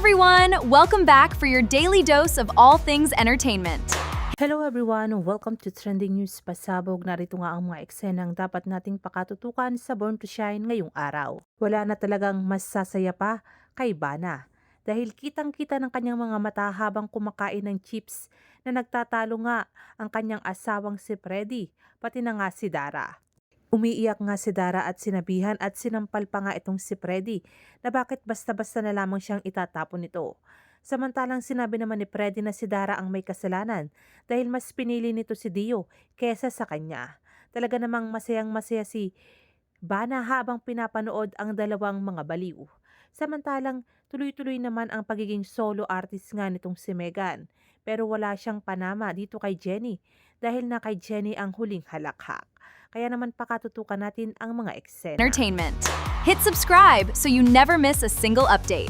everyone! Welcome back for your daily dose of all things entertainment. Hello everyone! Welcome to Trending News Pasabog. Narito nga ang mga eksenang dapat nating pakatutukan sa Born to Shine ngayong araw. Wala na talagang mas sasaya pa kay Bana dahil kitang-kita ng kanyang mga mata habang kumakain ng chips na nagtatalo nga ang kanyang asawang si Freddy, pati na nga si Dara. Umiiyak nga si Dara at sinabihan at sinampal pa nga itong si Freddy na bakit basta-basta na lamang siyang itatapon nito. Samantalang sinabi naman ni Freddy na si Dara ang may kasalanan dahil mas pinili nito si Dio kesa sa kanya. Talaga namang masayang masaya si Bana habang pinapanood ang dalawang mga baliw. Samantalang tuloy-tuloy naman ang pagiging solo artist nga nitong si Megan. Pero wala siyang panama dito kay Jenny dahil na kay Jenny ang huling halakhak. Kaya naman pakatutukan natin ang mga eksena. Entertainment. Hit subscribe so you never miss a single update.